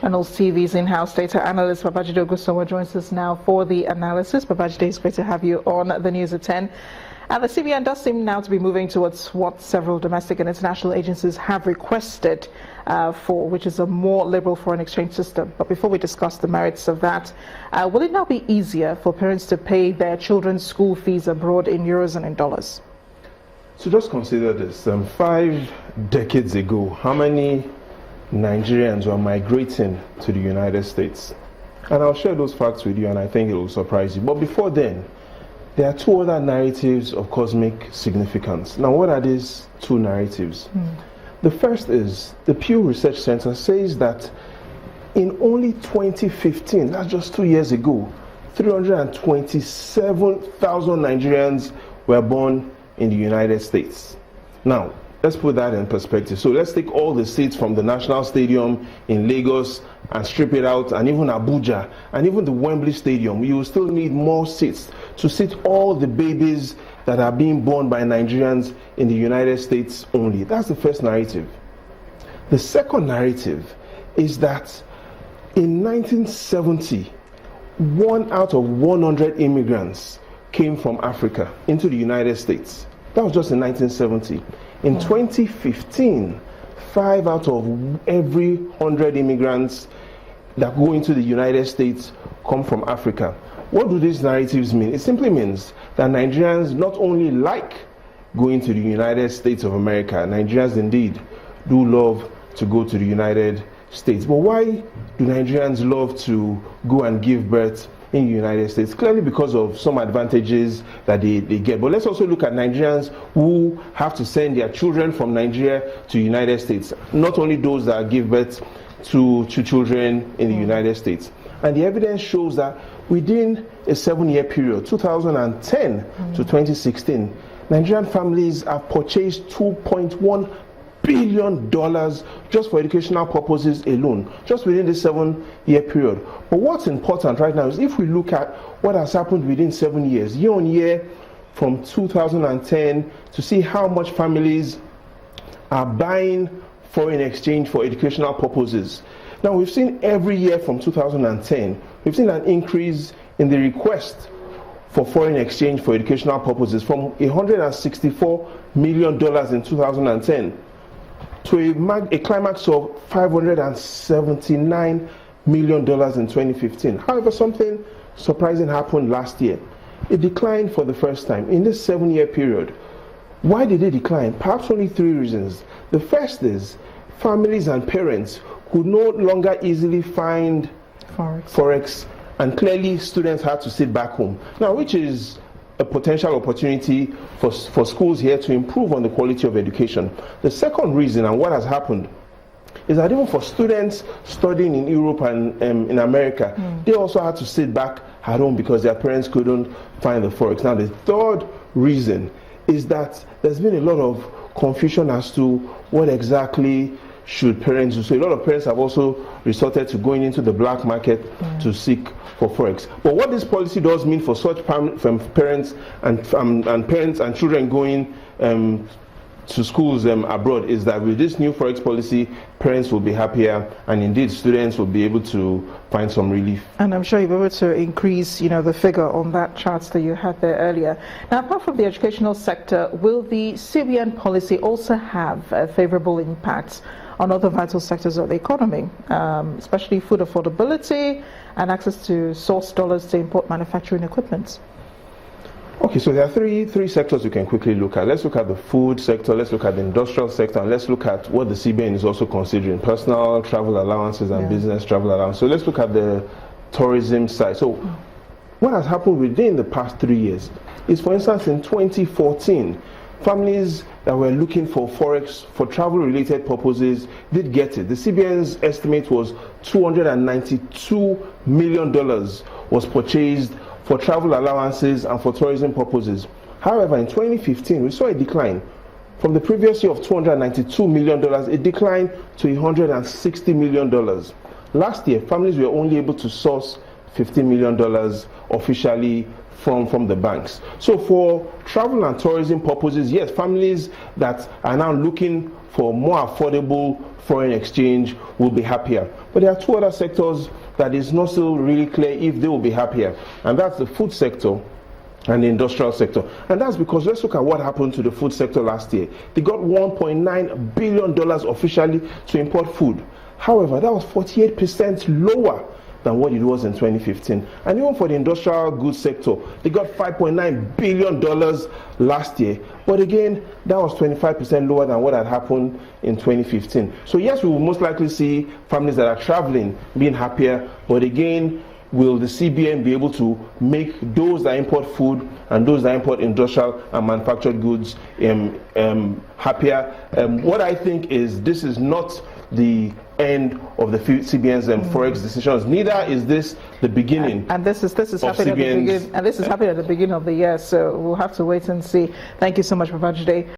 Channels TV's in-house data analyst Babajide Ogusowo joins us now for the analysis. Babajide, it's great to have you on the news at 10. And the CBN does seem now to be moving towards what several domestic and international agencies have requested for, which is a more liberal foreign exchange system. But before we discuss the merits of that, will it now be easier for parents to pay their children's school fees abroad in euros and in dollars? So just consider this. 5 decades ago, how many Nigerians were migrating to the United States? And I'll share those facts with you, and I think it will surprise you. But before then, there are 2 other narratives of cosmic significance. Now, what are these 2 narratives? The first is the Pew Research Center says that in only 2015, that's just 2 years ago, 327,000 Nigerians were born in the United States. Now, let's put that in perspective. So let's take all the seats from the National Stadium in Lagos and strip it out, and even Abuja, and even the Wembley Stadium. You will still need more seats to seat all the babies that are being born by Nigerians in the United States only. That's the first narrative. The second narrative is that in 1970, 1 out of 100 immigrants came from Africa into the United States. That was just in 1970. In 2015, 5 out of every 100 immigrants that go into the United States come from Africa. What do these narratives mean? It simply means that Nigerians not only like going to the United States of America, Nigerians indeed do love to go to the United States. But why do Nigerians love to go and give birth in the United States? Clearly because of some advantages that they get. But let's also look at Nigerians who have to send their children from Nigeria to the United States. Not only those that give birth to children in the United States. And the evidence shows that within a 7-year period, 2010 to 2016, Nigerian families have purchased $2.1 billion just for educational purposes alone, just within the 7-year period. But what's important right now is if we look at what has happened within 7 years, year on year, from 2010, to see how much families are buying foreign exchange for educational purposes. Now, we've seen every year from 2010, we've seen an increase in the request for foreign exchange for educational purposes from $164 million in 2010 to a climax of $579 million in 2015. However, something surprising happened last year. It declined for the first time in this 7-year period. Why did it decline? Perhaps only 3 reasons. The first is families and parents could no longer easily find Forex, and clearly students had to sit back home. Now, which is a potential opportunity for schools here to improve on the quality of education. The second reason, and what has happened, is that even for students studying in Europe and in America, they also had to sit back at home because their parents couldn't find the Forex. Now, the third reason is that there's been a lot of confusion as to what exactly should parents do. So a lot of parents have also resorted to going into the black market to seek for Forex. But what this policy does mean for such parents and children going to schools abroad is that with this new Forex policy, parents will be happier, and indeed students will be able to find some relief. And I'm sure you'll be able to increase, the figure on that chart that you had there earlier. Now, apart from the educational sector, will the CBN policy also have favorable impacts on other vital sectors of the economy, especially food affordability and access to source dollars to import manufacturing equipment? Okay, so there are three sectors we can quickly look at. Let's look at the food sector, let's look at the industrial sector, and let's look at what the CBN is also considering, personal travel allowances and business travel allowances. So let's look at the tourism side. So what has happened within the past 3 years is, for instance, in 2014, families that were looking for Forex for travel-related purposes did get it. The CBN's estimate was $292 million was purchased for travel allowances and for tourism purposes. However, in 2015, we saw a decline. From the previous year of $292 million, it declined to $160 million. Last year, families were only able to source $50 million officially from the banks. So for travel and tourism purposes, yes, families that are now looking for more affordable foreign exchange will be happier. But there are two other sectors that is not still really clear if they will be happier, and that's the food sector and the industrial sector. And that's because let's look at what happened to the food sector last year. They got $1.9 billion officially to import food. However, that was 48% lower than what it was in 2015. And even for the industrial goods sector, they got $5.9 billion last year. But again, that was 25% lower than what had happened in 2015. So yes, we will most likely see families that are traveling being happier, but again, will the CBN be able to make those that import food and those that import industrial and manufactured goods happier? What I think is this is not the end of the CBN's Forex decisions. Neither is this the beginning. And this is happening at the beginning. And this is happening at the beginning of the year. So we'll have to wait and see. Thank you so much, Babajide.